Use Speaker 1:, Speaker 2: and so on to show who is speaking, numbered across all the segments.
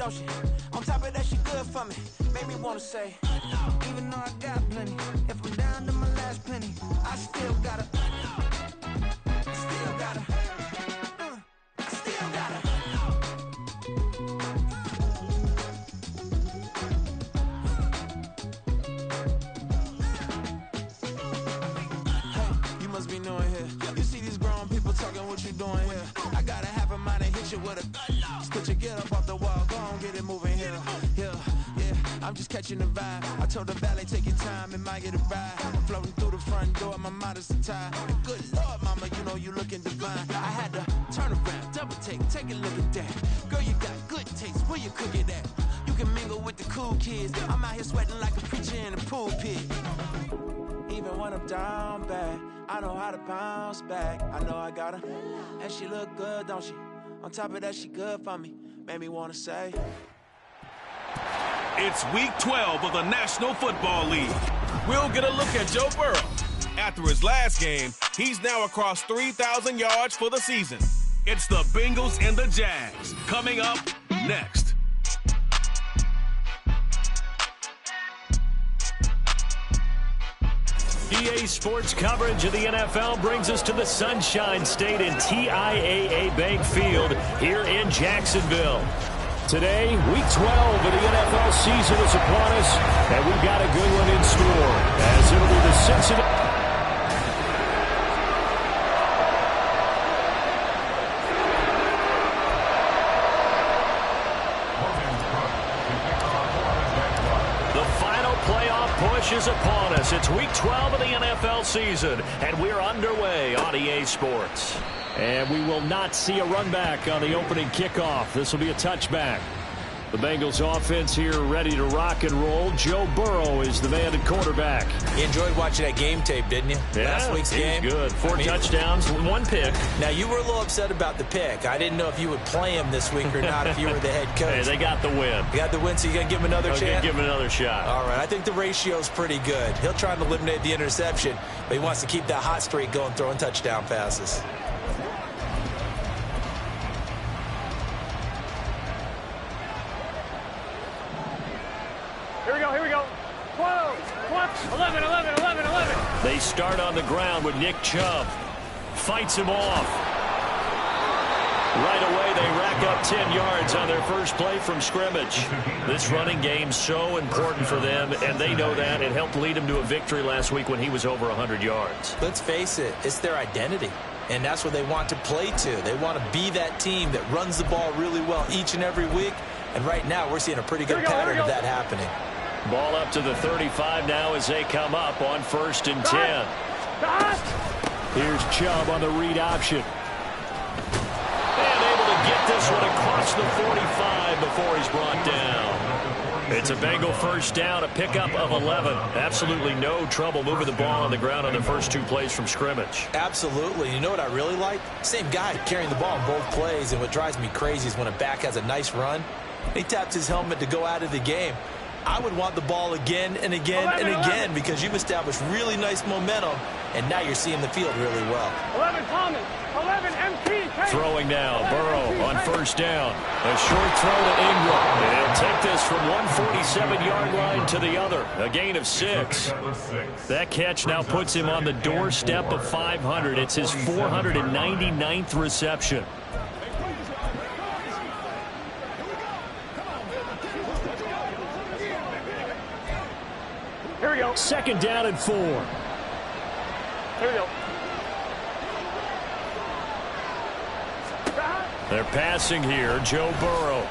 Speaker 1: don't she? On top of that, she good for me. Made me wanna say, even though I got plenty, if I'm down to my last penny, I still gotta, I still gotta. You must be knowing here. You see these grown people talking, what you doing here? I gotta have a mind to hit you with a. Just put your get up off the wall, go on, get it moving here. Yeah. I'm just catching the vibe. I told the valet, take your time, it might get a ride. Floating through the front door, my mind is tied. Good Lord, mama, you know you looking divine. I had to turn around, double take a look at that. Girl, you got good taste, where you cook it at? You can mingle with the cool kids. I'm out here sweating like a preacher in a pool pit. Even when I'm down bad, I know how to bounce back. I know I got her, and she look good, don't she? On top of that, she good for me. Made me wanna say.
Speaker 2: It's week 12 of the National Football League. We'll get a look at Joe Burrow. After his last game, he's now across 3,000 yards for the season. It's the Bengals and the Jags coming up next.
Speaker 3: EA Sports coverage of the NFL brings us to the Sunshine State in TIAA Bank Field here in Jacksonville. Today, week 12 of the NFL season is upon us, and we've got a good one in store, as it'll be the Cincinnati. The final playoff push is upon us. It's week 12 of the NFL season, and we're underway on EA Sports. And we will not see a run back on the opening kickoff. This will be a touchback. The Bengals offense here ready to rock and roll. Joe Burrow is the man at quarterback.
Speaker 4: You enjoyed watching that game tape, didn't you?
Speaker 3: Yeah,
Speaker 4: Last week's game.
Speaker 3: Good. Four touchdowns, one pick.
Speaker 4: Now, you were a little upset about the pick. I didn't know if you would play him this week or not if you were the head coach.
Speaker 3: Hey, they got the win.
Speaker 4: You got the win, so you got to give him another chance?
Speaker 3: Give him another shot.
Speaker 4: All right. I think the ratio's pretty good. He'll try and eliminate the interception, but he wants to keep that hot streak going, throwing touchdown passes.
Speaker 5: Here we go. 12, 11.
Speaker 3: They start on the ground with Nick Chubb. Fights him off. Right away, they rack up 10 yards on their first play from scrimmage. This running game's so important for them, and they know that. It helped lead them to a victory last week when he was over 100 yards.
Speaker 4: Let's face it, it's their identity, and that's what they want to play to. They want to be that team that runs the ball really well each and every week, and right now we're seeing a pretty good pattern of that happening.
Speaker 3: Ball up to the 35 now as they come up on 1st and 10. Here's Chubb on the read option. And able to get this one across the 45 before he's brought down. It's a Bengal first down, a pickup of 11. Absolutely no trouble moving the ball on the ground on the first two plays from scrimmage.
Speaker 4: Absolutely. You know what I really like? Same guy carrying the ball in both plays, and what drives me crazy is when a back has a nice run, he taps his helmet to go out of the game. I would want the ball again and again and again because you've established really nice momentum, and now you're seeing the field really well.
Speaker 5: 11 Thomas, 11 MP.
Speaker 3: Throwing now, Burrow on first down. A short throw to Ingram. And he'll take this from 147-yard line to the other. A gain of 6. That catch now puts him on the doorstep of 500. It's his 499th reception.
Speaker 5: Here we go.
Speaker 3: 2nd down and 4.
Speaker 5: Here we go.
Speaker 3: They're passing here, Joe Burrow.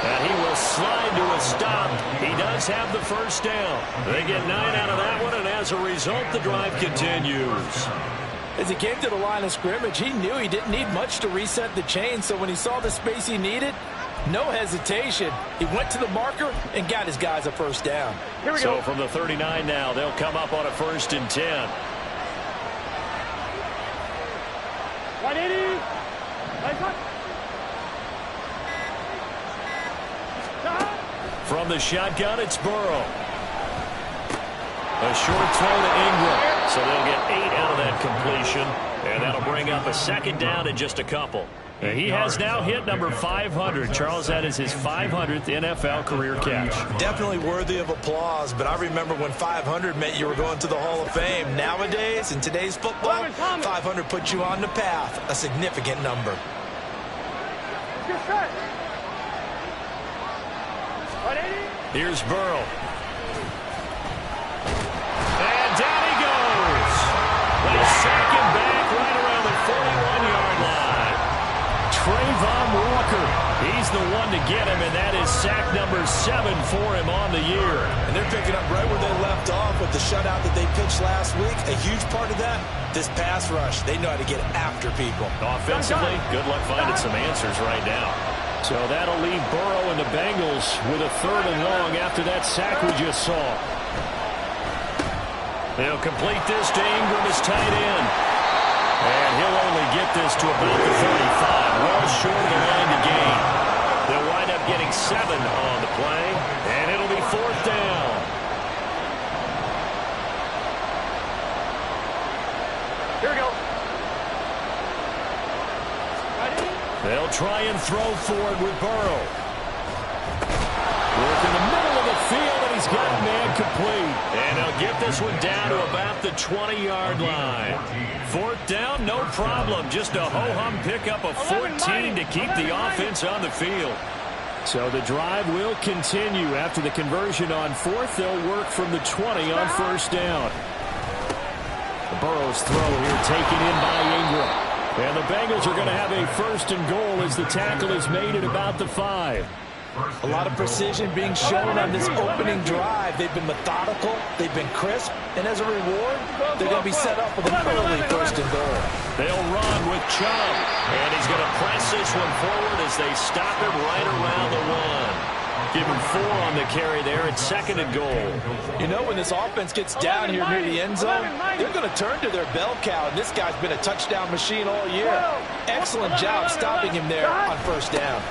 Speaker 3: And he will slide to a stop. He does have the first down. They get 9 out of that one, and as a result, the drive continues.
Speaker 4: As he came to the line of scrimmage, he knew he didn't need much to reset the chain, so when he saw the space he needed, no hesitation. He went to the marker and got his guys a first down.
Speaker 5: Here we go.
Speaker 3: So from the 39 now, they'll come up on a 1st and 10.
Speaker 5: 180.
Speaker 3: From the shotgun, it's Burrow. A short throw to Ingram. So they'll get 8 out of that completion. And that'll bring up a 2nd down and just a couple. He has now hit number 500. Charles, that is his 500th NFL career catch.
Speaker 4: Definitely worthy of applause, but I remember when 500 meant you were going to the Hall of Fame. Nowadays, in today's football, 500 puts you on the path, a significant number.
Speaker 3: Here's Burrow. And down he goes. They sack him back right around the 41-yard line. Trayvon Walker, he's the one to get him, and that is sack number 7 for him on the year.
Speaker 4: And they're picking up right where they left off with the shutout that they pitched last week. A huge part of that, this pass rush. They know how to get after people.
Speaker 3: Offensively, good luck finding some answers right now. So that'll leave Burrow and the Bengals with a 3rd and long after that sack we just saw. They'll complete this to Ingram as tight end. And he'll only get this to about the 35, well short of the line to gain. They'll wind up getting 7 on the play, and it'll be 4th down.
Speaker 5: Here we go.
Speaker 3: They'll try and throw forward with Burrow. Work in the middle of the field, and he's got a man complete. And they'll get this one down to about the 20-yard line. 4th down, no problem. Just a ho-hum pickup of 14 to keep the offense on the field. So the drive will continue. After the conversion on 4th, they'll work from the 20 on 1st down. Burrow's throw here taken in by Ingram. And the Bengals are going to have a 1st and goal as the tackle is made at about the 5.
Speaker 4: A lot of precision being shown on this opening drive. They've been methodical, they've been crisp, and as a reward, they're going to be set up with an early 1st and goal.
Speaker 3: They'll run with Chubb, and he's going to press this one forward as they stop him right around the 1. Give him 4 on the carry there at 2nd and goal.
Speaker 4: You know, when this offense gets down here near the end zone, they're going to turn to their bell cow, and this guy's been a touchdown machine all year. Excellent job stopping him there on 1st down.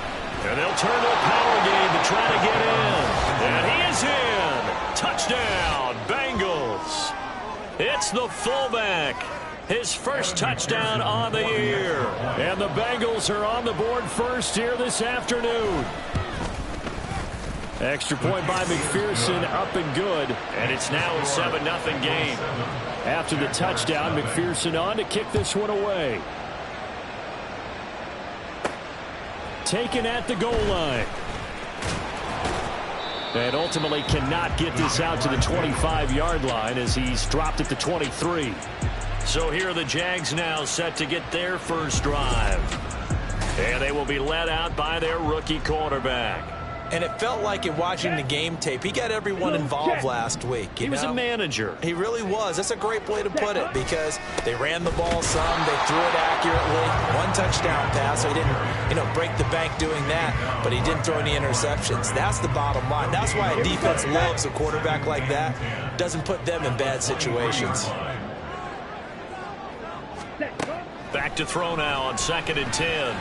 Speaker 3: And they'll turn to a power game to try to get in. And he is in. Touchdown, Bengals. It's the fullback. His 1st touchdown on the year. And the Bengals are on the board first here this afternoon. Extra point by McPherson, up and good. And it's now a 7-0 game. After the touchdown, McPherson on to kick this one away. Taken at the goal line. And ultimately cannot get this out to the 25-yard line as he's dropped at the 23. So here are the Jags now set to get their 1st drive. And they will be led out by their rookie quarterback.
Speaker 4: And it felt like in watching the game tape, he got everyone involved last week.
Speaker 3: He was a manager.
Speaker 4: He really was. That's a great way to put it because they ran the ball some, they threw it accurately. 1 touchdown pass, so he didn't, break the bank doing that, but he didn't throw any interceptions. That's the bottom line. That's why a defense loves a quarterback like that. Doesn't put them in bad situations.
Speaker 3: Back to throw now on 2nd and 10.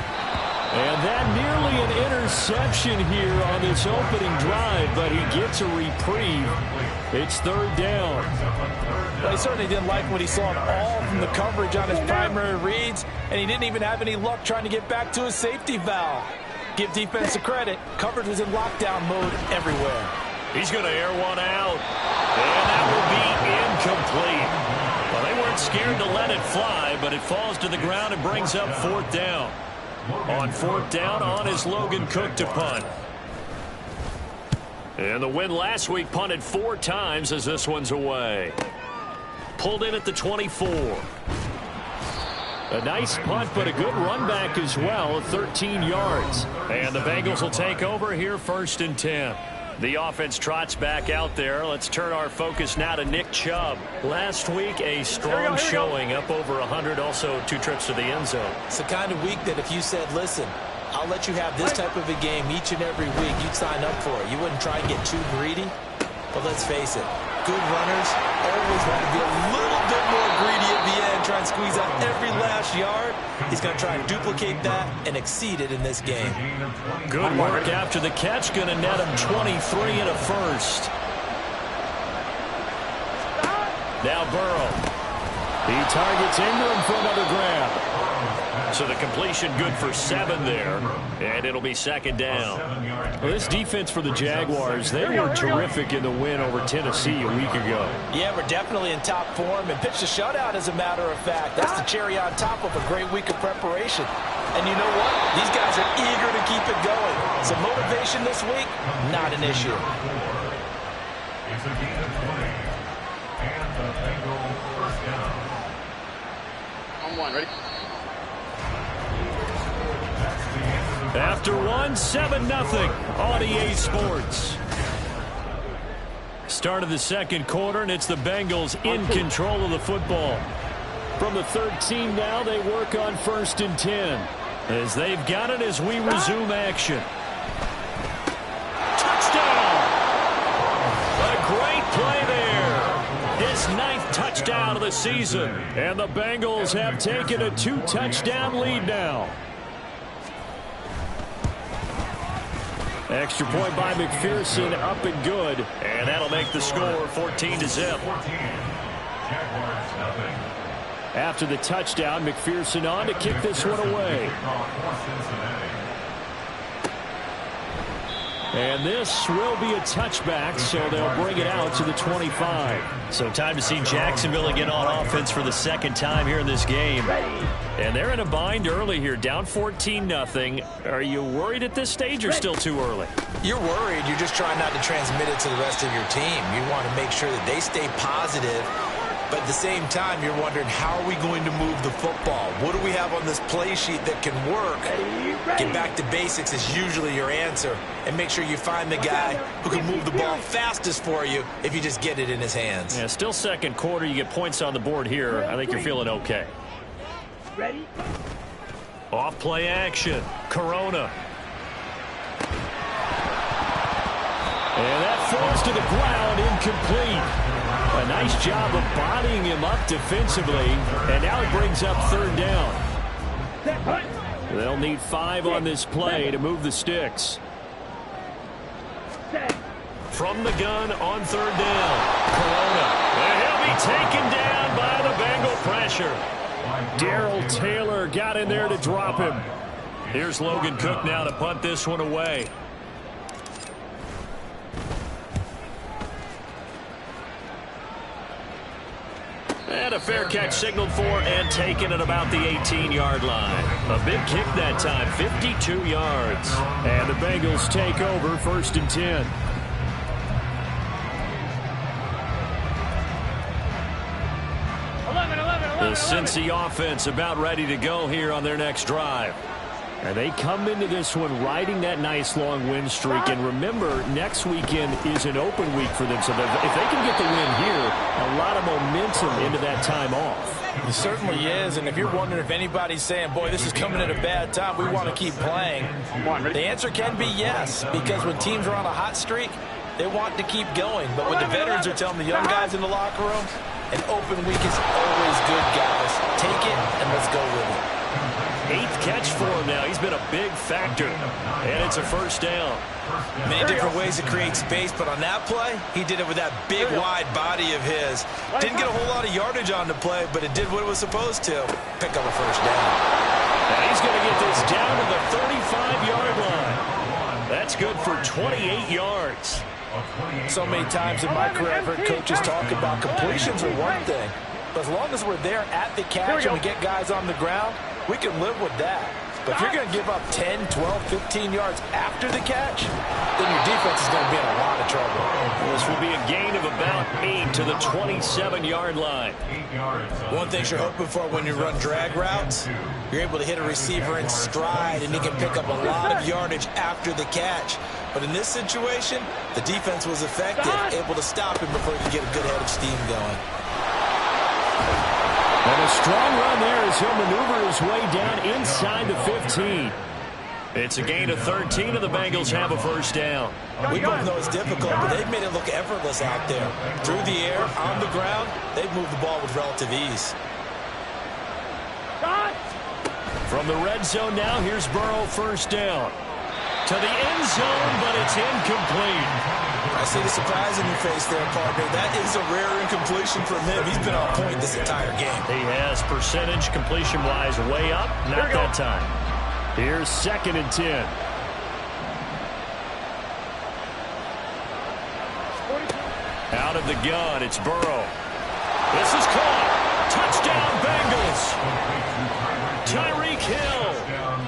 Speaker 3: And that nearly an interception here on this opening drive, but he gets a reprieve. It's 3rd down.
Speaker 4: Well, he certainly didn't like what he saw at all from the coverage on his primary reads, and he didn't even have any luck trying to get back to his safety valve. Give defense the credit. Coverage was in lockdown mode everywhere.
Speaker 3: He's going to air one out, and that will be incomplete. Well, they weren't scared to let it fly, but it falls to the ground and brings up 4th down. On 4th down, on is Logan Cook to punt. And the win last week punted 4 times as this one's away. Pulled in at the 24. A nice punt, but a good run back as well, 13 yards. And the Bengals will take over here 1st and 10. The offense trots back out there. Let's turn our focus now to Nick Chubb. Last week, a strong showing, up over 100, also 2 trips to the end zone.
Speaker 4: It's the kind of week that if you said, listen, I'll let you have this type of a game each and every week, you'd sign up for it. You wouldn't try and get too greedy. But let's face it, good runners always want to be a little bit more greedy at the end, try and squeeze out every last yard. He's going to try and duplicate that and exceed it in this game.
Speaker 3: Good work after the catch, going to net him 23 and a 1st. Now Burrow. He targets Ingram for another grab. So the completion good for 7 there, and it'll be second down.
Speaker 6: Well, this defense for the Jaguars, they were terrific in the win over Tennessee a week ago.
Speaker 4: Yeah, we're definitely in top form and pitched a shutout, as a matter of fact. That's the cherry on top of a great week of preparation. And you know what? These guys are eager to keep it going. So motivation this week, not an issue.
Speaker 7: It's a gain of 20, and the Bengals first down.
Speaker 5: On 1, ready?
Speaker 3: After 1, 7-0 on EA Sports. Start of the second quarter, and it's the Bengals in control of the football. From the 13 now, they work on 1st and 10. As they've got it as we resume action. Touchdown! A great play there. His 9th touchdown of the season. And the Bengals have taken a 2-touchdown lead now. Extra point by McPherson, up and good. And that'll make the score 14-0. After the touchdown, McPherson on to kick this one away. And this will be a touchback, so they'll bring it out to the 25. So time to see Jacksonville again on offense for the second time here in this game. And they're in a bind early here, down 14-0. Are you worried at this stage or still too early?
Speaker 4: You're worried. You're just trying not to transmit it to the rest of your team. You want to make sure that they stay positive. But at the same time, you're wondering, how are we going to move the football? What do we have on this play sheet that can work? Get back to basics is usually your answer. And make sure you find the guy who can move the ball fastest for you if you just get it in his hands.
Speaker 3: Yeah, still second quarter. You get points on the board here. I think you're feeling okay.
Speaker 5: Ready?
Speaker 3: Off play action. Corona. And that falls to the ground, incomplete. A nice job of bodying him up defensively. And now it brings up 3rd down. They'll need 5 on this play to move the sticks. From the gun on 3rd down. Corona. And he'll be taken down by the Bengal pressure. Darrell Taylor got in there to drop him. Here's Logan Cook now to punt this one away. And a fair catch signaled for and taken at about the 18-yard line. A big kick that time, 52 yards. And the Bengals take over 1st and 10. The Cincy offense about ready to go here on their next drive. And they come into this one riding that nice long win streak. And remember, next weekend is an open week for them. So if they can get the win here, a lot of momentum into that time off.
Speaker 4: It certainly is. And if you're wondering if anybody's saying, boy, this is coming at a bad time, we want to keep playing, the answer can be yes. Because when teams are on a hot streak, they want to keep going. But when the veterans are telling the young guys in the locker room, an open week is always good, guys. Take it and let's go with it.
Speaker 3: 8th catch for him now. He's been a big factor. And it's a 1st down.
Speaker 4: Many different ways to create space, but on that play, he did it with that big, wide body of his. Didn't get a whole lot of yardage on the play, but it did what it was supposed to. Pick up a 1st down.
Speaker 3: And he's going to get this down to the 35-yard line. That's good for 28 yards.
Speaker 4: So many times in my career, I've heard coaches talk about completions are one thing. But as long as we're there at the catch and we get guys on the ground, we can live with that. But if you're going to give up 10, 12, 15 yards after the catch, then your defense is going to be in a lot of trouble.
Speaker 3: This will be a gain of about 8 to the 27-yard line.
Speaker 4: One thing you're hoping for when you run drag routes, you're able to hit a receiver in stride, and he can pick up a lot of yardage after the catch. But in this situation, the defense was effective, able to stop him before he could get a good head of steam going.
Speaker 3: And a strong run there as he'll maneuver his way down inside the 15. It's a gain of 13, and the Bengals have a 1st down.
Speaker 4: We both know it's difficult, but they've made it look effortless out there. Through the air, on the ground, they've moved the ball with relative ease.
Speaker 3: From the red zone now, here's Burrow, 1st down. to the end zone, but it's incomplete.
Speaker 4: I see the surprise in your face there, partner. That is a rare incompletion from him. He's been on point this entire game.
Speaker 3: He has percentage completion-wise way up. Not that time. Here's 2nd and 10. Out of the gun, it's Burrow. This is caught. Touchdown, Bengals. Tyreek Hill,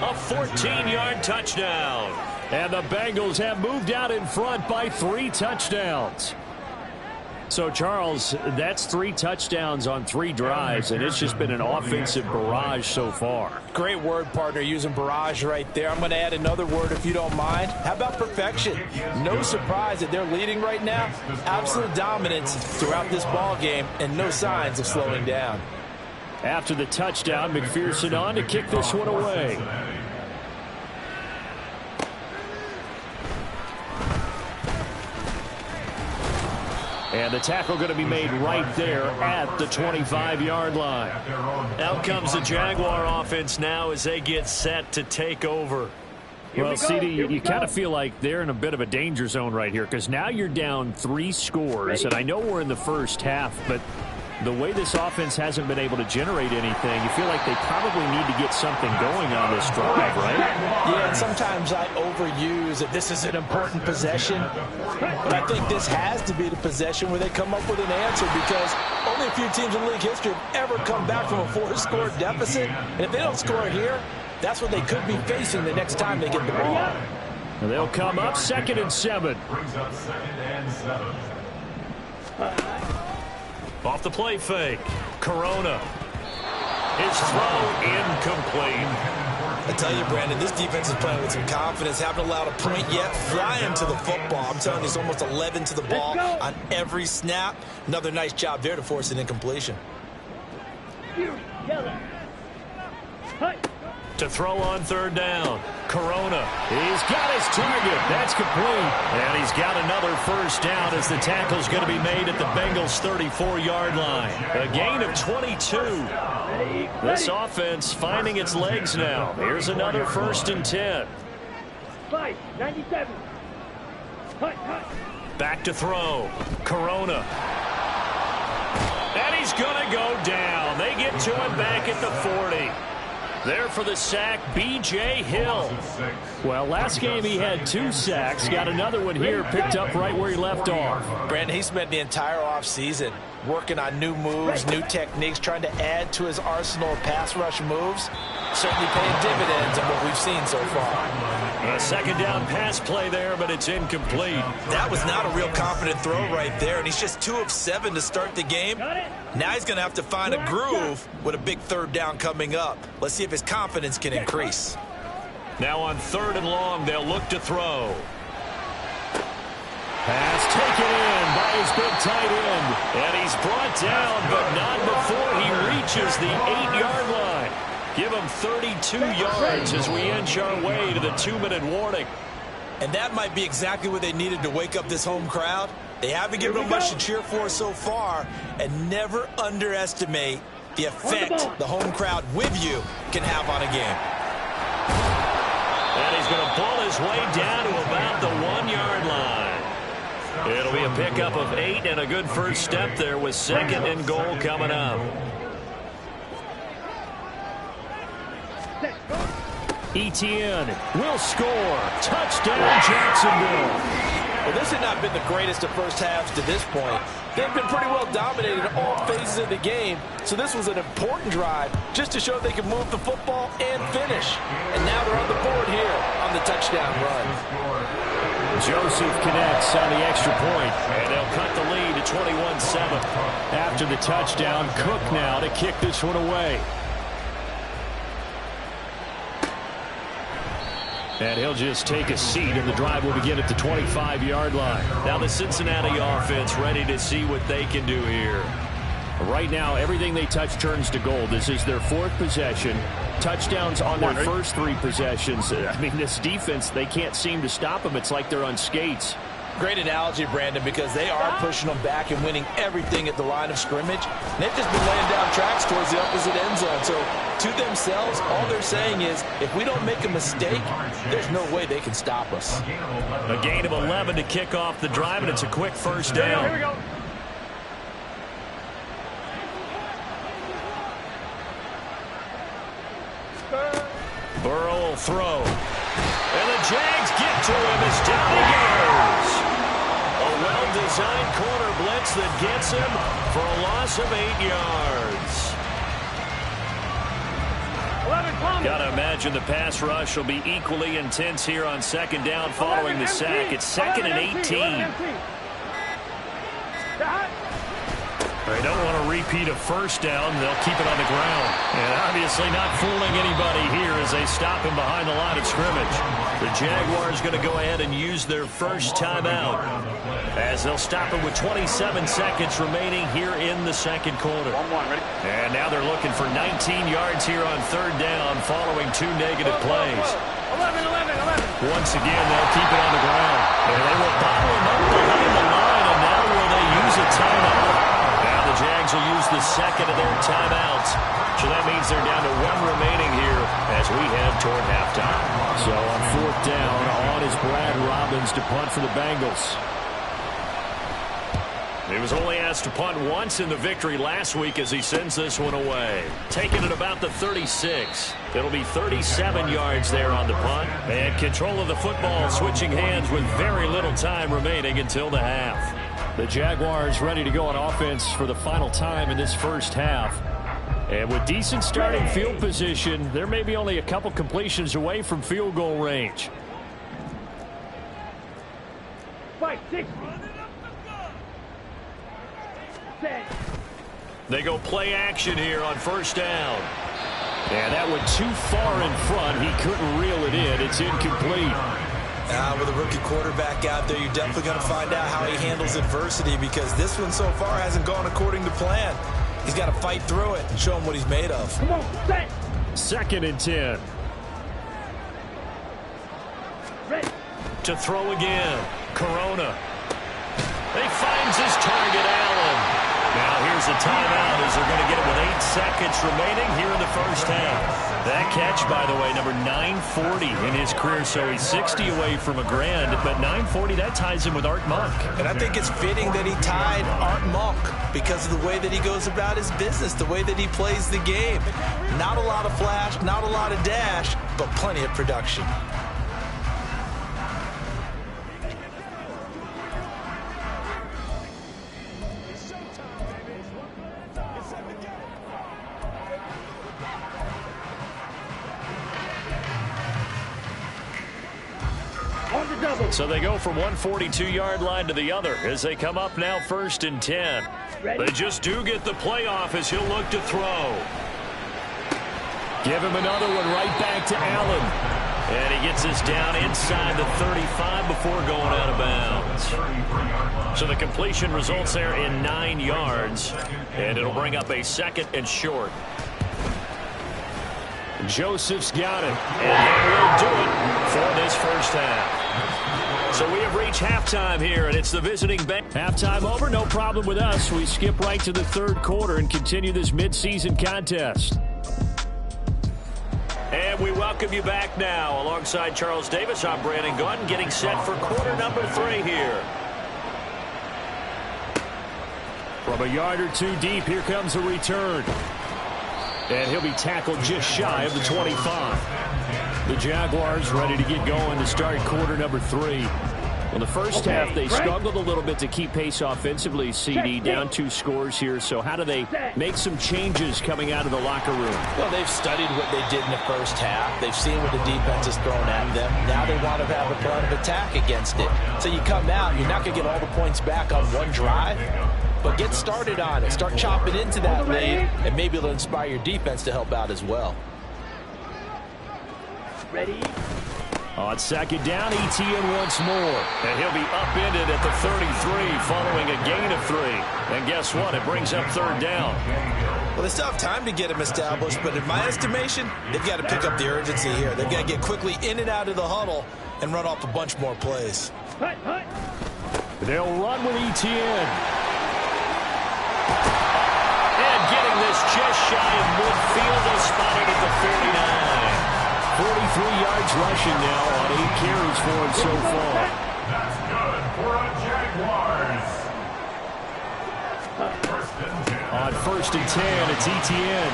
Speaker 3: a 14-yard touchdown. And the Bengals have moved out in front by 3 touchdowns. So, Charles, that's 3 touchdowns on 3 drives, and it's just been an offensive barrage so far.
Speaker 4: Great word, partner, using barrage right there. I'm going to add another word if you don't mind. How about perfection? No surprise that they're leading right now. Absolute dominance throughout this ball game and no signs of slowing down.
Speaker 3: After the touchdown, McPherson on to kick this one away. And the tackle going to be made right there at the 25-yard line. Out comes the Jaguar offense now as they get set to take over. Well, CD, you kind of feel like they're in a bit of a danger zone right here because now you're down 3 scores. And I know we're in the first half, but the way this offense hasn't been able to generate anything, you feel like they probably need to get something going on this drive, right?
Speaker 4: Yeah, and sometimes I overuse that this is an important possession. But I think this has to be the possession where they come up with an answer because only a few teams in league history have ever come back from a 4-score deficit. And if they don't score here, that's what they could be facing the next time they get the ball.
Speaker 3: And they'll come up 2nd and 7.
Speaker 7: Brings up 2nd and 7.
Speaker 3: Off the play fake. Corona. His throw incomplete.
Speaker 4: I tell you, Brandon, this defense is playing with some confidence. Haven't allowed a point yet. Flying to the football. I'm telling you, it's almost 11 to the ball on every snap. Another nice job there to force an incompletion.
Speaker 3: To throw on 3rd down. Corona. He's got his target. That's complete. And he's got another first down as the tackle's going to be made at the Bengals' 34-yard line. A gain of 22. This offense finding its legs now. Here's another 1st and 10.
Speaker 5: 97.
Speaker 3: Back to throw. Corona. And he's going to go down. They get to him back at the 40. There for the sack, B.J. Hill. Well, last game he had 2 sacks. Got another one here, picked up right where he left off.
Speaker 4: Brandon, he spent the entire offseason working on new moves, new techniques, trying to add to his arsenal of pass rush moves. Certainly paying dividends on what we've seen so far.
Speaker 3: A 2nd down pass play there, but it's incomplete.
Speaker 4: That was not a real confident throw right there, and he's just 2 of 7 to start the game. Now he's going to have to find a groove with a big 3rd down coming up. Let's see if his confidence can increase.
Speaker 3: Now on 3rd and long, they'll look to throw. Pass taken in by his big tight end. And he's brought down, but not before he reaches the 8-yard line. Give him 32 yards as we inch our way to the 2-minute warning.
Speaker 4: And that might be exactly what they needed to wake up this home crowd. They haven't given them much to cheer for so far, and never underestimate the effect the home crowd with you can have on a game.
Speaker 3: And he's going to pull his way down to about the 1-yard line. It'll be a pickup of 8 and a good first step there with 2nd and goal coming up. Etienne will score. Touchdown, Jacksonville.
Speaker 4: Well, this had not been the greatest of first halves to this point. They've been pretty well dominated in all phases of the game, so this was an important drive just to show they could move the football and finish. And now they're on the board here on the touchdown run.
Speaker 3: Joseph connects on the extra point, and they'll cut the lead to 21-7. After the touchdown, Cook now to kick this one away. And he'll just take a seat, and the drive will begin at the 25-yard line. Now the Cincinnati offense ready to see what they can do here. Right now, everything they touch turns to gold. This is their 4th possession. Touchdowns on their first 3 possessions. I mean, this defense, they can't seem to stop them. It's like they're on skates.
Speaker 4: Great analogy, Brandon, because they are pushing them back and winning everything at the line of scrimmage. And they've just been laying down tracks towards the opposite end zone. So to themselves, all they're saying is, if we don't make a mistake, there's no way they can stop us.
Speaker 3: A gain of 11 to kick off the drive, and it's a quick first down.
Speaker 5: Here we go.
Speaker 3: Burrow will throw. And the Jags get to him as down he goes. A well-designed corner blitz that gets him for a loss of 8 yards. Got to imagine the pass rush will be equally intense here on second down following the sack. It's 2nd and 18. They don't want to repeat a first down. They'll keep it on the ground. And obviously not fooling anybody here as they stop him behind the line of scrimmage. The Jaguars going to go ahead and use their first timeout as they'll stop him with 27 seconds remaining here in the second quarter.
Speaker 5: Ready?
Speaker 3: And now they're looking for 19 yards here on third down following 2 negative plays.
Speaker 5: 11.
Speaker 3: Once again, they'll keep it on the ground. And they will bottle him up behind the line, and now will they use a timeout? Now the Jags will use the second of their timeouts. So that means they're down to 1 remaining here as we head toward halftime. So on fourth down, on is Brad Robbins to punt for the Bengals. He was only asked to punt once in the victory last week as he sends this one away. Taking it about the 36. It'll be 37 yards there on the punt. And control of the football switching hands with very little time remaining until the half. The Jaguars ready to go on offense for the final time in this first half. And with decent starting field position, they're maybe only a couple completions away from field goal range.
Speaker 5: 5, 6.
Speaker 3: They go play action here on first down. And that went too far in front. He couldn't reel it in. It's incomplete.
Speaker 4: With a rookie quarterback out there, you're definitely going to find out how he handles adversity, because this one so far hasn't gone according to plan. He's got to fight through it and show him what he's made of.
Speaker 5: Come on, set.
Speaker 3: 2nd and 10.
Speaker 5: Ready.
Speaker 3: To throw again. Corona. He finds his target, Allen. Now here's a timeout as they're going to get it with 8 seconds remaining here in the first half. That catch, by the way, number 940 in his career, so he's 60 away from a grand, but 940, that ties him with Art Monk.
Speaker 4: And I think it's fitting that he tied Art Monk because of the way that he goes about his business, the way that he plays the game. Not a lot of flash, not a lot of dash, but plenty of production.
Speaker 3: So they go from one 42-yard line to the other as they come up now 1st and 10. They just do get the playoff as he'll look to throw. Give him another one right back to Allen. And he gets this down inside the 35 before going out of bounds. So the completion results there in 9 yards. And it'll bring up a 2nd and short. Joseph's got it. And that will do it for this first half. So we have reached halftime here, and it's the visiting Bengals. Halftime over, no problem with us. We skip right to the third quarter and continue this midseason contest. And we welcome you back now. Alongside Charles Davis, I'm Brandon Gaudin, getting set for quarter number 3 here. From a yard or 2 deep, here comes a return. And he'll be tackled just shy of the 25. The Jaguars ready to get going to start quarter number 3. Well, the first half, they struggled a little bit to keep pace offensively, CD, down 2 scores here. So how do they make some changes coming out of the locker room?
Speaker 4: Well, they've studied what they did in the first half. They've seen what the defense has thrown at them. Now they want to have a plan of attack against it. So you come out, you're not going to get all the points back on one drive, but get started on it. Start chopping into that lead, and maybe it'll inspire your defense to help out as well.
Speaker 5: Ready.
Speaker 3: On second down, ETN once more. And he'll be upended at the 33 following a gain of 3. And guess what? It brings up third down.
Speaker 4: Well, they still have time to get him established, but in my estimation, they've got to pick up the urgency here. They've got to get quickly in and out of the huddle and run off a bunch more plays.
Speaker 6: They'll run with ETN. And getting this just shy of midfield, they spotted at the 49. 43 yards rushing now on 8 carries for him so far.
Speaker 7: That's good for a Jaguars.
Speaker 6: On 1st and 10, it's ETN.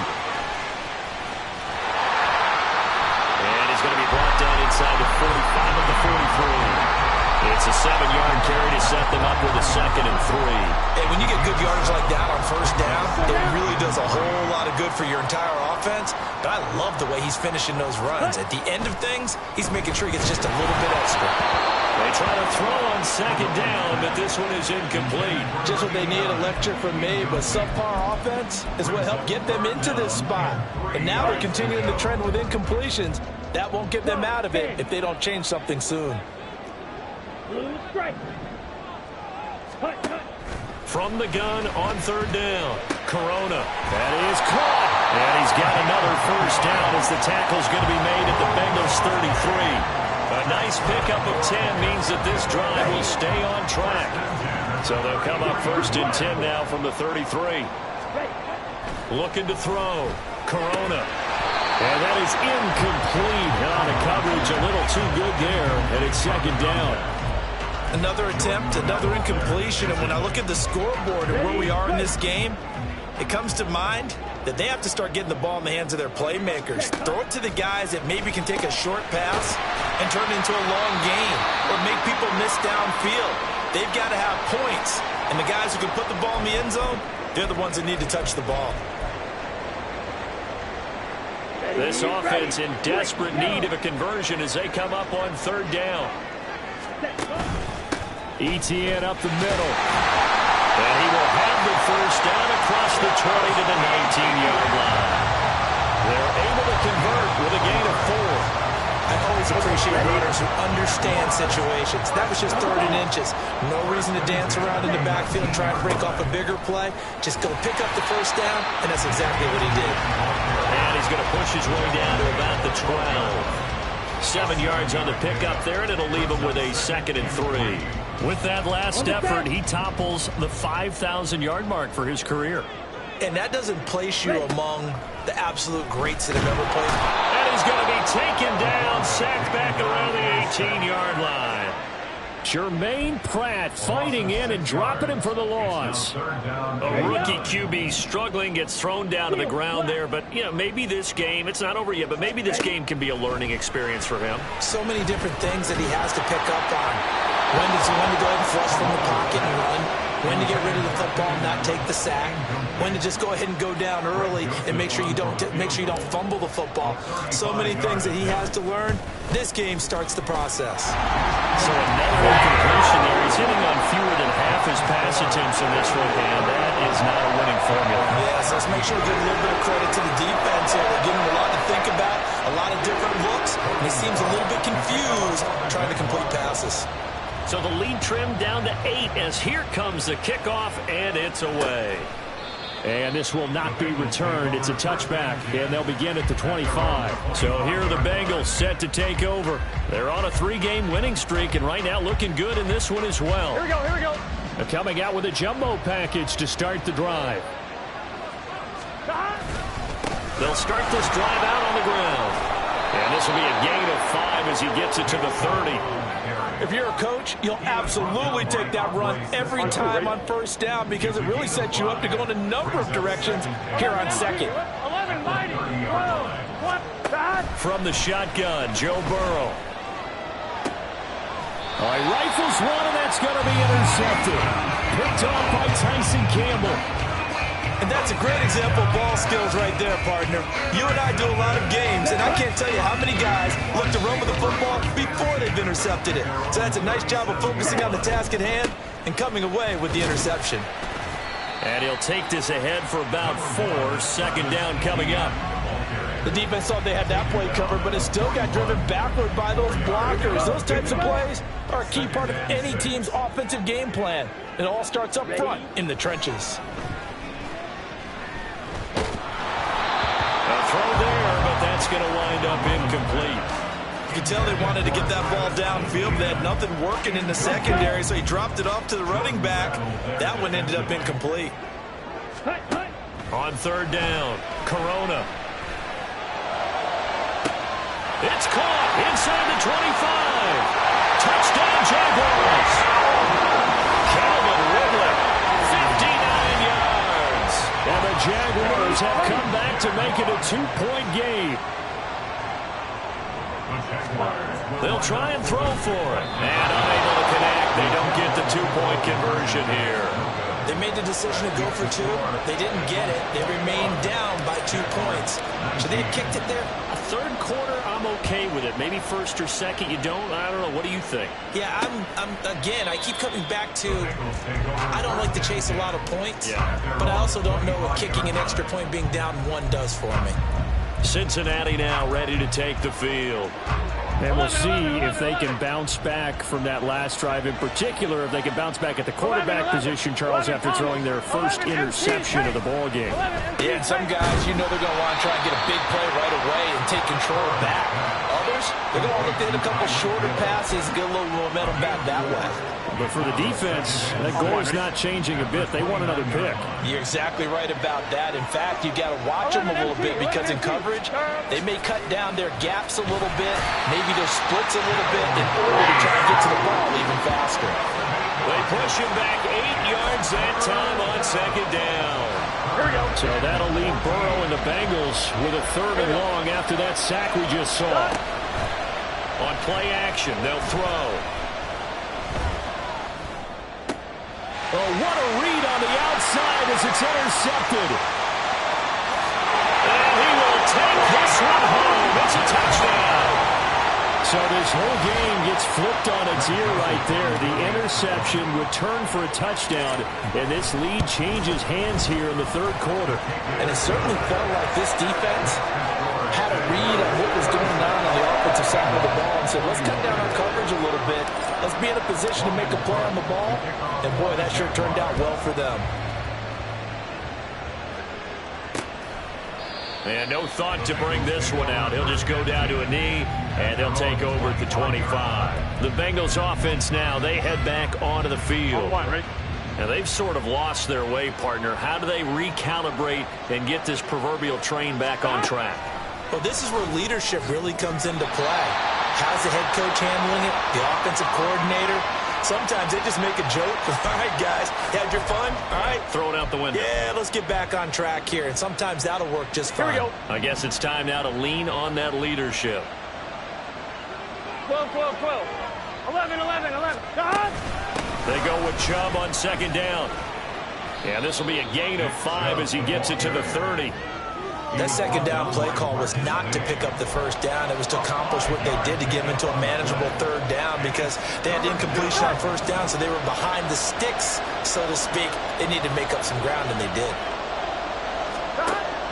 Speaker 3: And he's going to be brought down inside the 45 of the 43. It's a 7-yard carry to set them up with a 2nd and 3.
Speaker 4: Hey, when you get good yardage like that on 1st down, it really does a whole lot of good for your entire offense. But I love the way he's finishing those runs. At the end of things, he's making sure he gets just a little bit extra.
Speaker 3: They try to throw on 2nd down, but this one is incomplete.
Speaker 4: Just what they need, a lecture from me, but subpar offense is what helped get them into this spot. And now they're continuing the trend with incompletions. That won't get them out of it if they don't change something soon.
Speaker 3: From the gun on 3rd down, Corona. That is caught. And he's got another 1st down as the tackle's going to be made at the Bengals 33. A nice pickup of 10 means that this drive will stay on track. So they'll come up 1st and 10 now from the 33. Looking to throw. Corona. And that is incomplete. On the coverage, a little too good there. And it's 2nd down.
Speaker 4: Another attempt, another incompletion, and when I look at the scoreboard and where we are in this game, it comes to mind that they have to start getting the ball in the hands of their playmakers. Throw it to the guys that maybe can take a short pass and turn it into a long gain or make people miss downfield. They've got to have points, and the guys who can put the ball in the end zone, they're the ones that need to touch the ball.
Speaker 3: This offense in desperate need of a conversion as they come up on 3rd down.
Speaker 6: ETN up the middle.
Speaker 3: And he will have the 1st down across the 20 to the 19-yard line. They're able to convert with a gain of 4.
Speaker 4: I always appreciate runners who understand situations. That was just 3rd and inches. No reason to dance around in the backfield and try and break off a bigger play. Just go pick up the 1st down, and that's exactly what he did.
Speaker 3: And he's going to push his way down to about the 12. 7 yards on the pickup there, and it'll leave him with a 2nd and 3.
Speaker 6: With that last effort, he topples the 5,000-yard mark for his career.
Speaker 4: And that doesn't place you among the absolute greats that have ever played.
Speaker 3: And he's going to be taken down, sacked back around the 18-yard line.
Speaker 6: Jermaine Pratt fighting in and dropping him for the loss.
Speaker 3: A rookie QB struggling, gets thrown down to the ground there. But, you know, maybe this game, it's not over yet, but maybe this game can be a learning experience for him.
Speaker 4: So many different things that he has to pick up on. When to go ahead and flush from the pocket and run. When to get rid of the football and not take the sack. When to just go ahead and go down early and make sure you don't fumble the football. So many things that he has to learn. This game starts the process.
Speaker 3: So another incompletion there. He's hitting on fewer than half his pass attempts in this one, and that is not a winning formula.
Speaker 4: Yes, let's make sure we give a little bit of credit to the defense here. They're giving him a lot to think about, a lot of different looks, and he seems a little bit confused trying to complete passes.
Speaker 3: So the lead trimmed down to 8 as here comes the kickoff, and it's away.
Speaker 6: And this will not be returned. It's a touchback, and they'll begin at the 25.
Speaker 3: So here are the Bengals set to take over. They're on a 3-game winning streak, and right now looking good in this one as well.
Speaker 5: Here we go, here we go.
Speaker 6: They're coming out with a jumbo package to start the drive.
Speaker 3: They'll start this drive out on the ground. And this will be a gain of 5 as he gets it to the 30.
Speaker 4: If you're a coach, you'll absolutely take that run every time on 1st down because it really sets you up to go in a number of directions here on 2nd.
Speaker 5: 11 mighty. 12.
Speaker 3: From the shotgun, Joe Burrow.
Speaker 6: All right, rifles one, and that's going to be intercepted. Picked off by Tyson Campbell.
Speaker 4: And that's a great example of ball skills right there, partner. You and I do a lot of games, and I can't tell you how many guys look to run with the football before they've intercepted it. So that's a nice job of focusing on the task at hand and coming away with the interception.
Speaker 3: And he'll take this ahead for about 4. 2nd down coming up.
Speaker 4: The defense thought they had that play covered, but it still got driven backward by those blockers. Those types of plays are a key part of any team's offensive game plan. It all starts up front in the trenches.
Speaker 3: A throw there, but that's going to wind up incomplete.
Speaker 4: could tell they wanted to get that ball downfield. They had nothing working in the secondary, so he dropped it off to the running back. That one ended up incomplete.
Speaker 3: On third down, Corona. It's caught inside the 25. Touchdown, Jaguars. Calvin Ridley, 59 yards. And the Jaguars have come back to make it a 2-point game. They'll try and throw for it. And unable to connect. They don't get the 2-point conversion here.
Speaker 4: They made the decision to go for 2. They didn't get it. They remained down by 2 points. Should they have kicked it there?
Speaker 3: A third quarter, I'm okay with it. Maybe first or second, you don't. I don't know. What do you think?
Speaker 4: Yeah, again, I keep coming back to I don't like to chase a lot of points, but I also don't know what kicking an extra point being down 1 does for me.
Speaker 3: Cincinnati now ready to take the field. And we'll see if they can bounce back from that last drive. In particular, if they can bounce back at the quarterback position, Charles, after throwing their first interception of the ball game.
Speaker 4: Yeah, and some guys, you know they're going to want to try and get a big play right away and take control back. Others, they're going to look to hit a couple shorter passes and get a little momentum back that way.
Speaker 3: But for the defense, that goal is not changing a bit. They want another pick.
Speaker 4: You're exactly right about that. In fact, you got to watch them a little bit because in coverage, they may cut down their gaps a little bit, maybe their splits a little bit in order to try and get to the ball even faster.
Speaker 3: They push him back 8 yards that time on second down. So that'll leave Burrow and the Bengals with a 3rd and long after that sack we just saw. On play action, they'll throw. Oh, what a read on the outside as it's intercepted. And he will take this one home. It's a touchdown. So this whole game gets flipped on its ear right there. The interception returned for a touchdown, and this lead changes hands here in the 3rd quarter.
Speaker 4: And it certainly felt like this defense had a read on what was going on the offensive side of the ball and said, let's cut down our coverage a little bit. Let's be in a position to make a play on the ball. And, boy, that sure turned out well for them.
Speaker 3: And no thought to bring this one out. He'll just go down to a knee, and they'll take over at the 25. The Bengals offense now, they head back onto the field. Now, they've sort of lost their way, partner. How do they recalibrate and get this proverbial train back on track?
Speaker 4: Well, this is where leadership really comes into play. How's the head coach handling it? The offensive coordinator? Sometimes they just make a joke. All right, guys, you had your fun? All right.
Speaker 3: Throw it out the window.
Speaker 4: Yeah, let's get back on track here. And sometimes that'll work just fine.
Speaker 3: Here we go. I guess it's time now to lean on that leadership.
Speaker 5: 12, 12, 12. 11, 11, 11.
Speaker 3: They go with Chubb on second down. Yeah, this will be a gain of 5 as he gets it to the 30.
Speaker 4: That second down play call was not to pick up the first down. It was to accomplish what they did to get them into a manageable 3rd down because they had incompletion on first down, so they were behind the sticks, so to speak. They needed to make up some ground, and they did.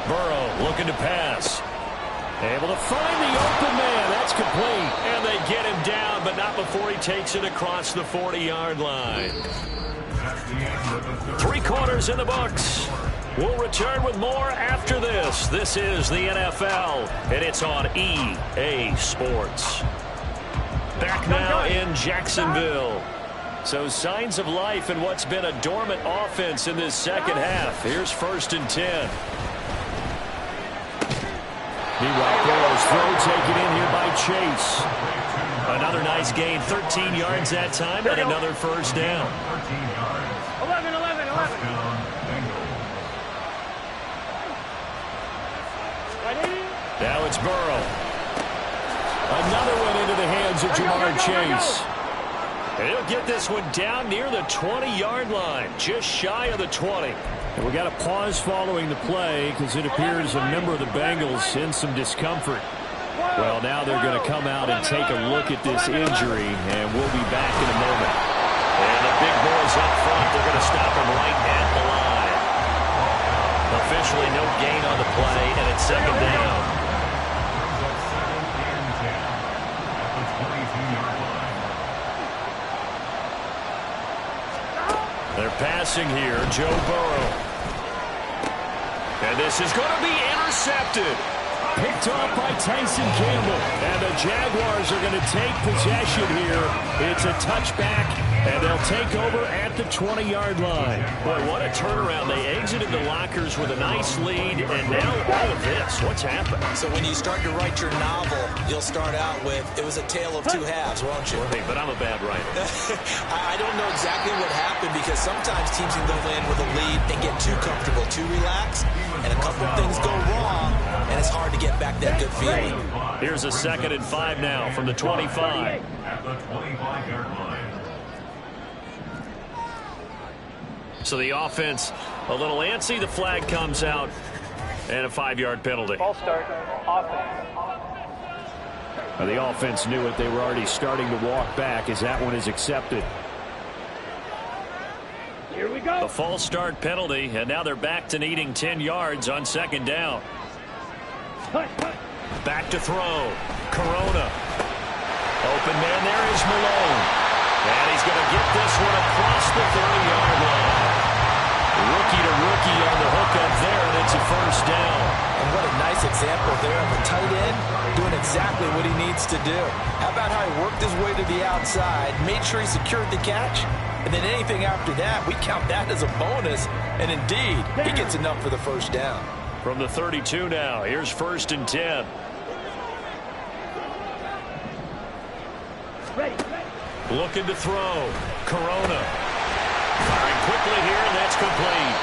Speaker 3: Burrow looking to pass. Able to find the open man. That's complete. And they get him down, but not before he takes it across the 40-yard line. 3 quarters in the books. We'll return with more after this. This is the NFL, and it's on EA Sports. Back now in Jacksonville. So signs of life in what's been a dormant offense in this second half. Here's 1st and 10. Meanwhile, Burrow's throw taken in here by Chase. Another nice gain, 13 yards that time, and another first down.
Speaker 5: 11, 11, 11.
Speaker 3: Now it's Burrow. Another one into the hands of Jamar Chase. And he'll get this one down near the 20-yard line, just shy of the 20. And we got a pause following the play because it appears a member of the Bengals in some discomfort. Well, now they're going to come out and take a look at this injury, and we'll be back in a moment. And the big boys up front, they're going to stop him right at the line. Officially no gain on the play, and it's second down. They're passing here, Joe Burrow. And this is going to be intercepted. Picked off by Tyson Campbell. And the Jaguars are going to take possession here. It's a touchback, and they'll take over at the 20-yard line.
Speaker 6: Boy, what a turnaround. They exited the lockers with a nice lead, and now all of this. What's happened?
Speaker 4: So when you start to write your novel, you'll start out with, it was a tale of two halves, won't you?
Speaker 6: Hey, but I'm a bad writer.
Speaker 4: I don't know exactly what happened, because sometimes teams can go in with a lead and get too comfortable, too relaxed, and a couple of things go wrong, and it's hard to get back that good feeling.
Speaker 6: Here's a 2nd and 5 now from the 25.
Speaker 7: At the 25-yard line.
Speaker 6: So the offense a little antsy. The flag comes out, and a 5-yard penalty.
Speaker 5: False start. Offense.
Speaker 3: Well, the offense knew it. They were already starting to walk back as that one is accepted.
Speaker 5: Here we go.
Speaker 6: A false start penalty, and now they're back to needing 10 yards on 2nd down. Back to throw. Corona. Open man there is Malone. And he's going to get this one across the 30-yard line. Rookie to rookie on the hook up there, and it's a 1st down.
Speaker 4: And what a nice example there of a tight end doing exactly what he needs to do. How about how he worked his way to the outside, made sure he secured the catch, and then anything after that, we count that as a bonus. And indeed, he gets enough for the 1st down.
Speaker 6: From the 32 now, here's 1st and 10.
Speaker 5: Ready.
Speaker 6: Looking to throw. Corona. Firing quickly here, and that's complete.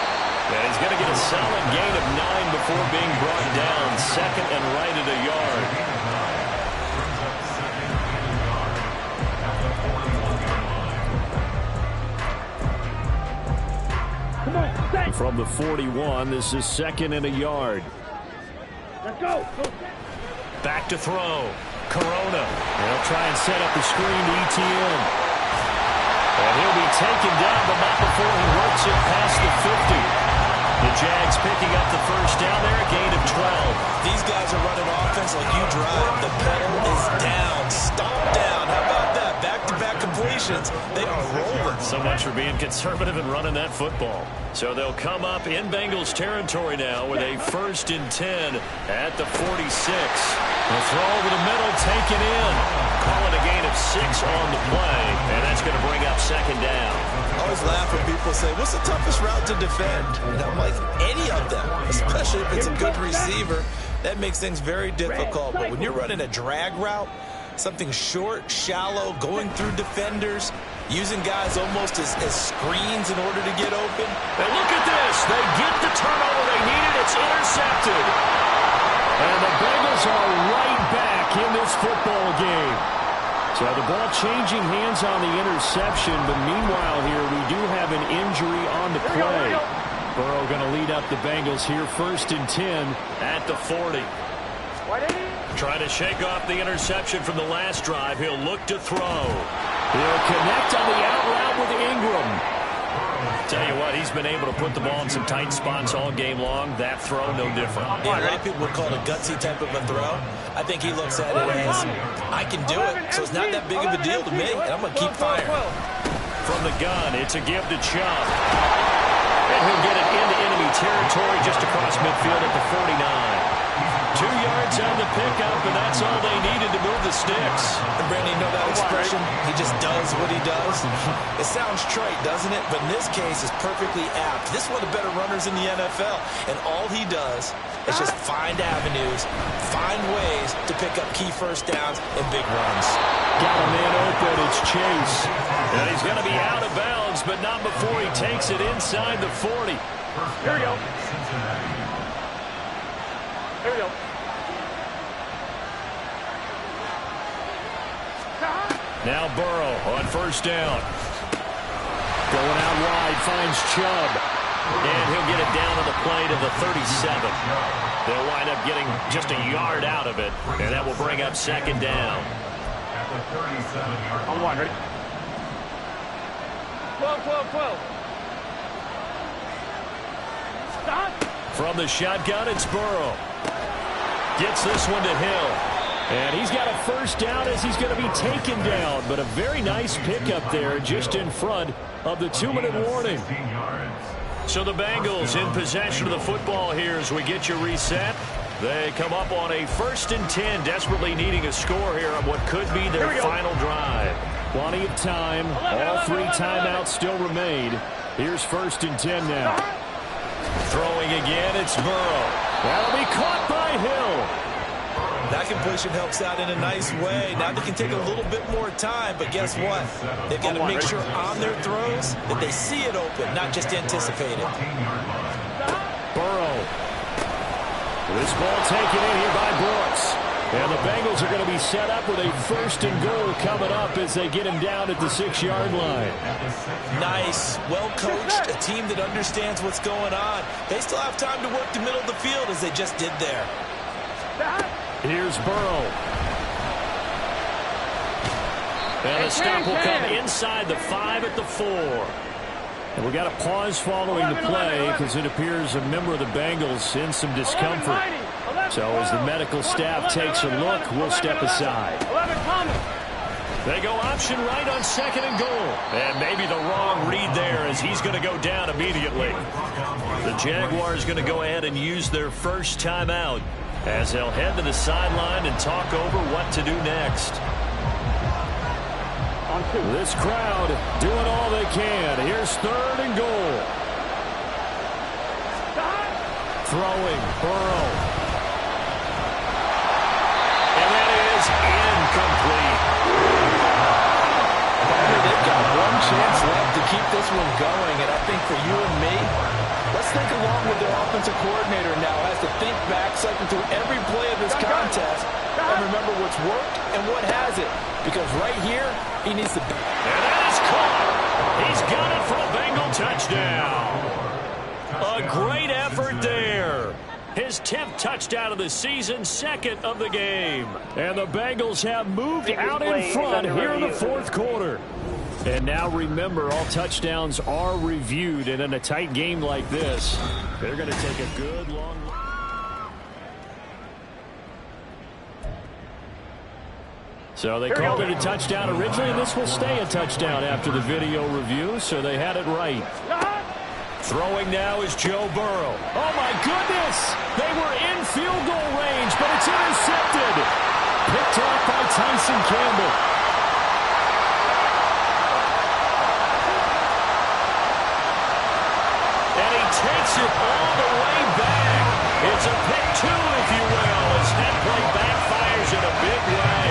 Speaker 6: And he's going to get a solid gain of 9 before being brought down. 2nd and right at a yard.
Speaker 3: From the 41, this is 2nd and a yard.
Speaker 5: Let's go.
Speaker 6: Back to throw. Corona. They'll try and set up the screen to ETN. And he'll be taken down, but not before he works it past the 50. The Jags picking up the 1st down there, a gain of 12.
Speaker 4: These guys are running offense like you drive. The pedal is down, stomp down. How about that? Back-to-back completions. They are rolling.
Speaker 6: So much for being conservative and running that football. So they'll come up in Bengals territory now with a 1st and 10 at the 46. The throw over the middle, taken in. Call it a gain of 6 on the play, and that's going to bring up 2nd down.
Speaker 4: I always laugh when people say, what's the toughest route to defend? And I'm like, any of them, especially if it's a good receiver. That makes things very difficult. But when you're running a drag route, something short, shallow, going through defenders, using guys almost as screens in order to get open.
Speaker 6: And look at this. They get the turnover they needed. It's intercepted. And the Bengals are right back in this football game. So the ball changing hands on the interception, but meanwhile here we do have an injury on the play. Burrow going to lead up the Bengals here, 1st and 10 at the 40. Trying to shake off the interception from the last drive. He'll look to throw. He'll connect on the out route with Ingram. Tell you what, he's been able to put the ball in some tight spots all game long. That throw, no different.
Speaker 4: Yeah, a lot of people would call it a gutsy type of a throw. I think he looks at it as, I can do it, so it's not that big of a deal to me, and I'm going to keep firing.
Speaker 6: From the gun, it's a give to Chubb. And he'll get it into enemy territory just across midfield at the 49. 2 yards on the pickup, and that's all they needed to move the sticks.
Speaker 4: And Brandon, you know that expression? He just does what he does. It sounds trite, doesn't it? But in this case, it's perfectly apt. This is one of the better runners in the NFL, and all he does is just find avenues, find ways to pick up key 1st downs and big runs.
Speaker 3: Got a man open, it's Chase.
Speaker 6: And he's going to be out of bounds, but not before he takes it inside the 40.
Speaker 5: Here we go. Here we go.
Speaker 6: Now Burrow on 1st down. Going out wide, finds Chubb. And he'll get it down on the play to the 37. They'll wind up getting just a yard out of it, and that will bring up 2nd down.
Speaker 7: At the 37-yard line.
Speaker 5: On 1, ready? 12, 12, 12. Stop.
Speaker 6: From the shotgun, it's Burrow. Gets this one to Hill. And he's got a 1st down as he's going to be taken down. But a very nice pickup there just in front of the 2-minute warning.
Speaker 7: 16 yards.
Speaker 6: So the Bengals in possession of the football here as we get you reset.
Speaker 3: They come up on a 1st and 10, desperately needing a score here on what could be their final drive.
Speaker 6: Plenty of time. All 3 timeouts still remain. Here's 1st and 10 now.
Speaker 3: Throwing again, it's Burrow.
Speaker 6: That'll be caught by Hill.
Speaker 4: That completion helps out in a nice way. Now they can take a little bit more time, but guess what? They've got to make sure on their throws that they see it open, not just anticipate it.
Speaker 6: Burrow. This ball taken in here by Brooks. And the Bengals are going to be set up with a 1st and goal coming up as they get him down at the 6-yard line.
Speaker 4: Nice. Well coached. A team that understands what's going on. They still have time to work the middle of the field as they just did there.
Speaker 6: Here's Burrow.
Speaker 3: And a stop will come inside the 5 at the 4.
Speaker 6: And we got a pause following the play because it appears a member of the Bengals in some discomfort. So as the medical staff takes a look, we'll step aside.
Speaker 3: They go option right on 2nd and goal. And maybe the wrong read there as he's going to go down immediately. The Jaguars going to go ahead and use their first timeout as they'll head to the sideline and talk over what to do next.
Speaker 6: This crowd doing all they can. Here's 3rd and goal. Throwing, Burrow.
Speaker 3: And that is incomplete.
Speaker 4: They've got one chance left to keep this one going, and I think for you and me, let's think along with their offensive coordinator now has to think back, cycle through every play of this contest, and remember what's worked and what hasn't. Because right here, he needs to...
Speaker 3: And that is caught. He's got it for a Bengal touchdown. A great effort there. His 10th touchdown of the season, 2nd of the game.
Speaker 6: And the Bengals have moved out in front here in the 4th quarter. And now remember, all touchdowns are reviewed. And in a tight game like this, they're going to take a good long look. So they called it a touchdown originally, and this will stay a touchdown after the video review, so they had it right.
Speaker 3: Throwing now is Joe Burrow.
Speaker 6: Oh, my goodness! They were in field goal range, but it's intercepted. Picked off by Tyson Campbell.
Speaker 3: And he takes it all the way back. It's a pick 2, if you will, as that play backfires in a big way.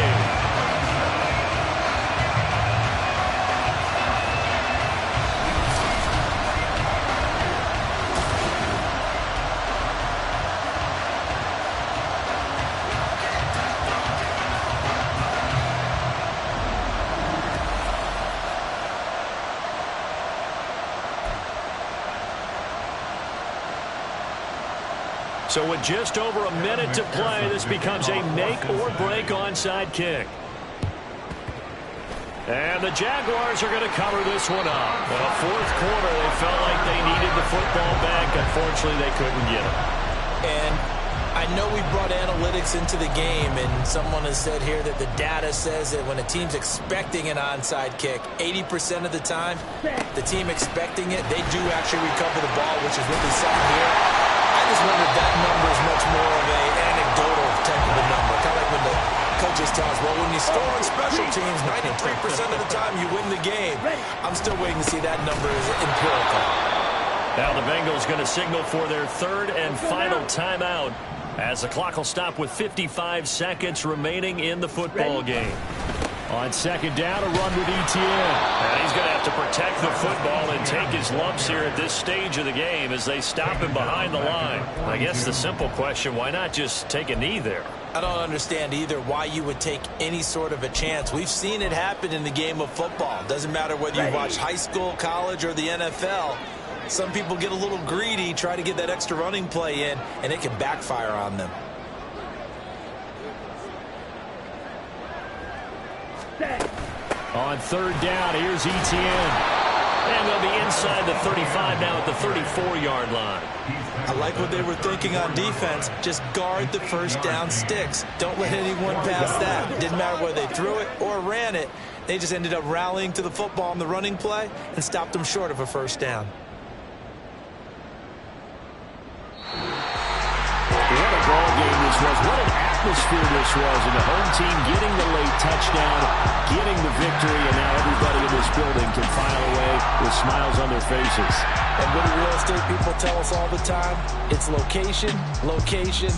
Speaker 3: So with just over a minute to play, this becomes a make-or-break onside kick. And the Jaguars are going to cover this one up. Well, 4th quarter, they felt like they needed the football back. Unfortunately, they couldn't get it.
Speaker 4: And I know we brought analytics into the game, and someone has said here that the data says that when a team's expecting an onside kick, 80% of the time, the team expecting it, they do actually recover the ball, which is what we saw here. I just wonder if that number is much more of an anecdotal type of a number. Kind of like when the coaches tell us, well, when you score on special teams, 93% of the time you win the game. I'm still waiting to see that number as empirical.
Speaker 3: Now the Bengals going to signal for their 3rd and final timeout as the clock will stop with 55 seconds remaining in the football game.
Speaker 6: On 2nd down, a run with Etienne.
Speaker 3: And he's going to have to protect the football and take his lumps here at this stage of the game as they stop him behind the line. I guess the simple question, why not just take a knee there?
Speaker 4: I don't understand either why you would take any sort of a chance. We've seen it happen in the game of football. Doesn't matter whether you watch high school, college, or the NFL. Some people get a little greedy, try to get that extra running play in, and it can backfire on them.
Speaker 6: On 3rd down, here's Etienne.
Speaker 3: And they'll be inside the 35 now at the 34-yard line.
Speaker 4: I like what they were thinking on defense. Just guard the first down sticks. Don't let anyone pass that. Didn't matter whether they threw it or ran it. They just ended up rallying to the football on the running play and stopped them short of a first down.
Speaker 6: What a ball game this was. What an atmosphere this was. And the home team getting the late touchdown, getting the victory, and now everybody in this building can file away with smiles on their faces.
Speaker 4: And what do real estate people tell us all the time? It's location, location,